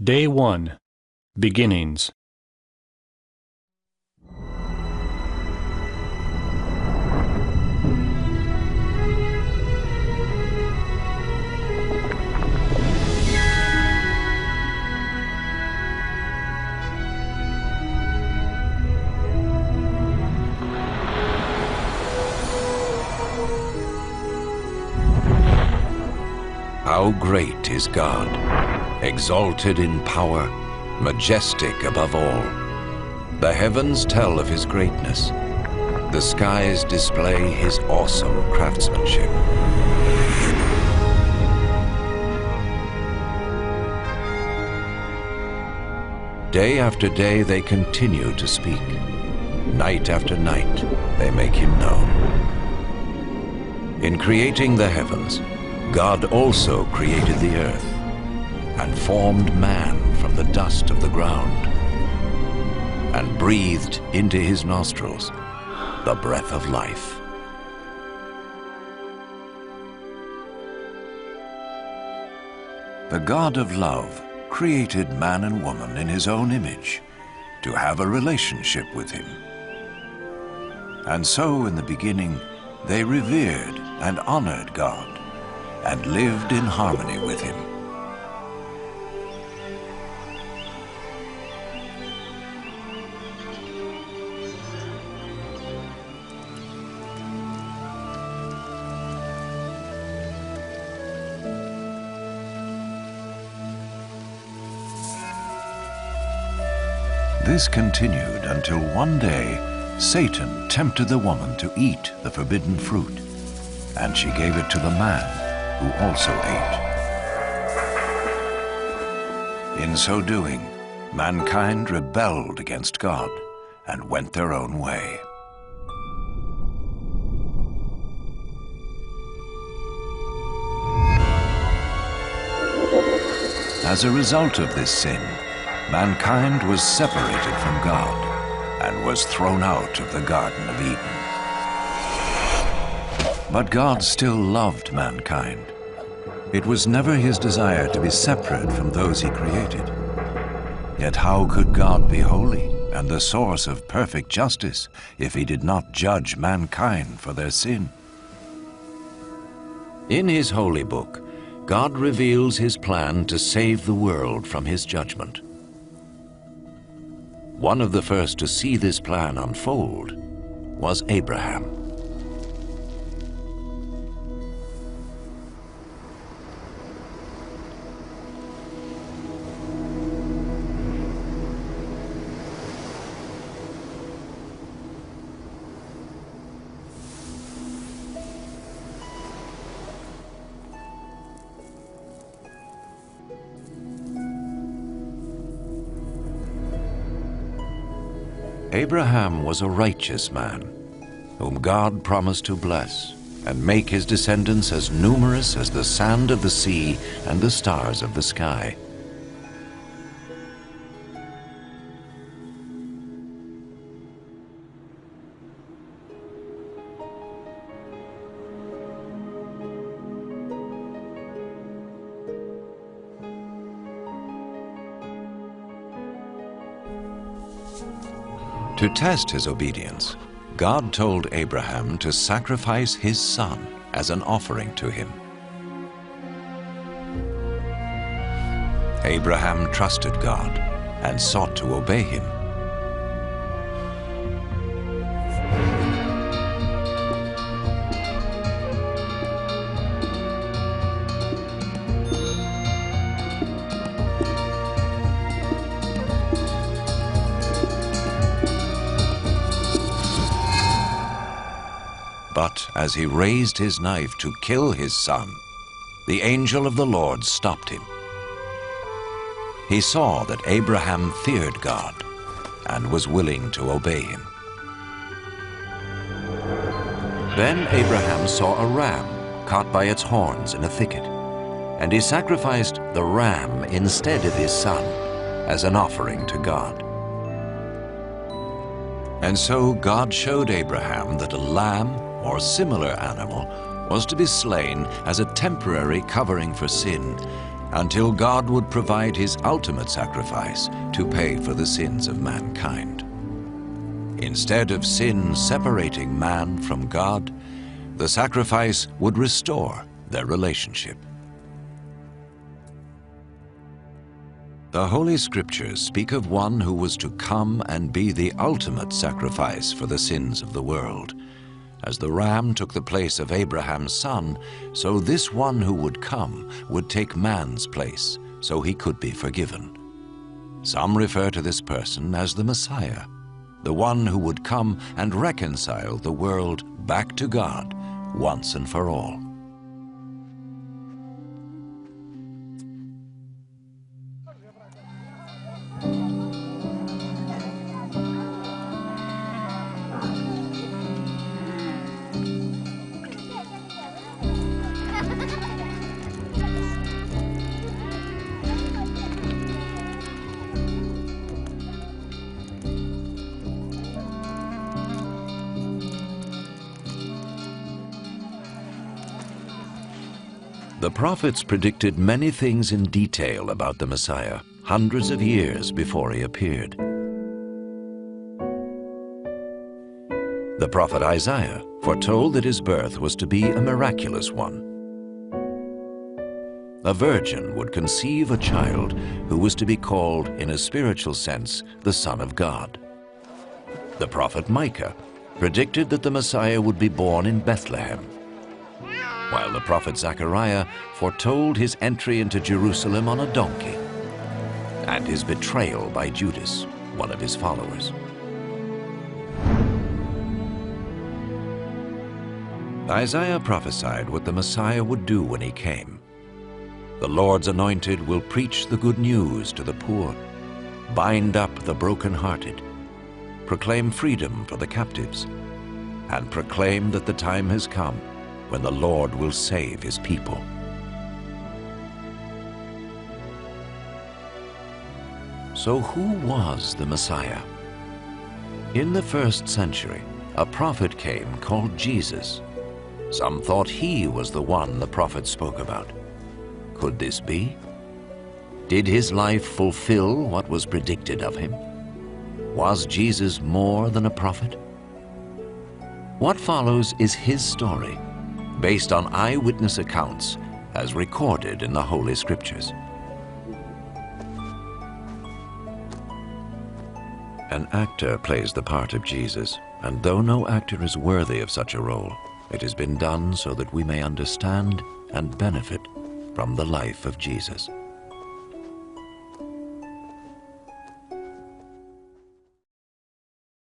Day 1. Beginnings. How great is God, exalted in power, majestic above all. The heavens tell of his greatness. The skies display his awesome craftsmanship. Day after day they continue to speak. Night after night they make him known. In creating the heavens, God also created the earth and formed man from the dust of the ground and breathed into his nostrils the breath of life. The God of love created man and woman in his own image to have a relationship with him. And so in the beginning they revered and honored God and lived in harmony with him. This continued until one day Satan tempted the woman to eat the forbidden fruit, and she gave it to the man, who also ate. In so doing, mankind rebelled against God and went their own way. As a result of this sin, mankind was separated from God and was thrown out of the Garden of Eden. But God still loved mankind. It was never his desire to be separate from those he created. Yet how could God be holy and the source of perfect justice if he did not judge mankind for their sin? In his holy book, God reveals his plan to save the world from his judgment. One of the first to see this plan unfold was Abraham. Abraham was a righteous man, whom God promised to bless and make his descendants as numerous as the sand of the sea and the stars of the sky. To test his obedience, God told Abraham to sacrifice his son as an offering to him. Abraham trusted God and sought to obey him. But as he raised his knife to kill his son, the angel of the Lord stopped him. He saw that Abraham feared God and was willing to obey him. Then Abraham saw a ram caught by its horns in a thicket, and he sacrificed the ram instead of his son as an offering to God. And so God showed Abraham that a lamb or similar animal was to be slain as a temporary covering for sin until God would provide his ultimate sacrifice to pay for the sins of mankind. Instead of sin separating man from God, the sacrifice would restore their relationship. The Holy Scriptures speak of one who was to come and be the ultimate sacrifice for the sins of the world. As the ram took the place of Abraham's son, so this one who would come would take man's place, so he could be forgiven. Some refer to this person as the Messiah, the one who would come and reconcile the world back to God once and for all. The prophets predicted many things in detail about the Messiah, hundreds of years before he appeared. The prophet Isaiah foretold that his birth was to be a miraculous one. A virgin would conceive a child who was to be called, in a spiritual sense, the Son of God. The prophet Micah predicted that the Messiah would be born in Bethlehem, while the prophet Zechariah foretold his entry into Jerusalem on a donkey and his betrayal by Judas, one of his followers. Isaiah prophesied what the Messiah would do when he came. The Lord's anointed will preach the good news to the poor, bind up the brokenhearted, proclaim freedom for the captives, and proclaim that the time has come when the Lord will save his people. So who was the Messiah? In the 1st century, a prophet came called Jesus. Some thought he was the one the prophet spoke about. Could this be? Did his life fulfill what was predicted of him? Was Jesus more than a prophet? What follows is his story, based on eyewitness accounts as recorded in the Holy Scriptures. An actor plays the part of Jesus, and though no actor is worthy of such a role, it has been done so that we may understand and benefit from the life of Jesus.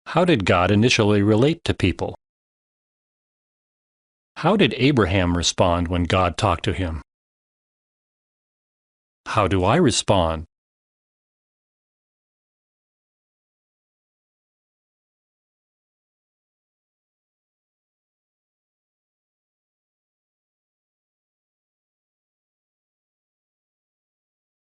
How did God initially relate to people? How did Abraham respond when God talked to him? How do I respond